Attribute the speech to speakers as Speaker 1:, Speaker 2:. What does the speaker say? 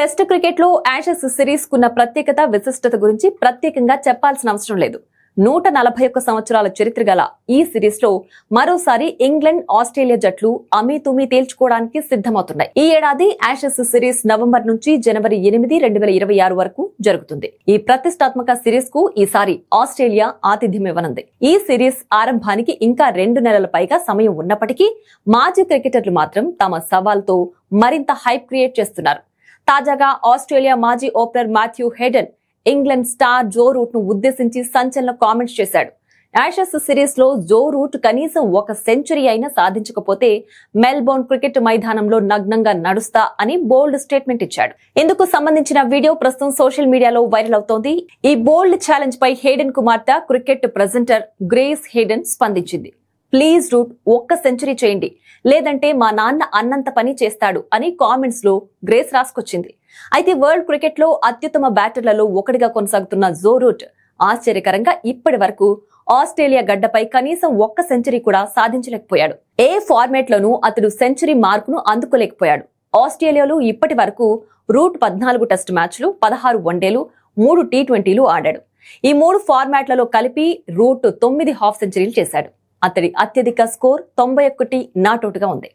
Speaker 1: Test cricket లో Ashes series కున్న ప్రత్యేకత విశిష్టత గురించి ప్రత్యేకంగా చెప్పాల్సిన అవసరం లేదు. 141 సంవత్సరాల చరిత్ర గల ఈ సిరీస్ లో మరోసారి ఇంగ్లాండ్, ఆస్ట్రేలియా జట్లు అమీతుమీ తేల్చుకోవడానికి సిద్ధమవుతున్నాయి. ఈ ఏడాది యాషెస్ సిరీస్ నవంబర్ నుంచి జనవరి 8, 2026 వరకు జరుగుతుంది. ఈ ప్రతిష్టాత్మక సిరీస్ కు ఈసారి ఆస్ట్రేలియా ఆతిథ్యం ఇవ్వనుంది. ఈ సిరీస్ ఆరంభానికి ఇంకా 2 నెలల పైగా సమయం ఉన్నప్పటికీ మాజీ క్రికెటర్లు మాత్రం తమ సవాల్తో మరింత హైప్ క్రియేట్ చేస్తున్నారు. తాజాగా ఆస్ట్రేలియా మాజీ opener Matthew Hayden England star Joe Root ను ఉద్దేశించి సంచలన కామెంట్స్ చేశాడు. యాషెస్ సిరీస్ లో జో రూట్ కనీసం ఒక సెంచరీ అయినా సాధించకపోతే మెల్బోర్న్ క్రికెట్ మైదానంలో నగ్నంగా నడుస్తా అని బోల్డ్ స్టేట్మెంట్ ఇచ్చాడు. ఇందుకు సంబంధించిన వీడియో ప్రస్తుతం సోషల్ మీడియాలో వైరల్ అవుతోంది. ఈ బోల్డ్ ఛాలెంజ్ పై హేడెన్ కుమార్తె క్రికెట్ ప్రెజెంటర్ గ్రేస్ హేడెన్ స్పందించింది. ప్లీజ్ రూట్, ఒక్క సెంచరీ చేయండి, లేదంటే మా నాన్న అన్నంత పని చేస్తాడు అని కామెంట్స్ లో గ్రేస్ రాసుకొచ్చింది. అయితే వరల్డ్ క్రికెట్ లో అత్యుత్తమ బ్యాటర్లలో ఒకటిగా కొనసాగుతున్న జో రూట్ ఆశ్చర్యకరంగా ఇప్పటి వరకు ఆస్ట్రేలియా గడ్డపై కనీసం ఒక్క సెంచరీ కూడా సాధించలేకపోయాడు. ఏ ఫార్మాట్ లోనూ అతడు సెంచరీ మార్కును అందుకోలేకపోయాడు. ఆస్ట్రేలియాలో ఇప్పటి వరకు రూట్ 14 టెస్ట్ మ్యాచ్లు, 16 వన్డేలు, 3 టీ20లు ఆడాడు. ఈ 3 ఫార్మాట్లలో కలిపి రూట్ 9 హాఫ్ సెంచరీలు చేశాడు. అతడి అత్యధిక స్కోర్ 91 నాటౌట్ గా ఉంది.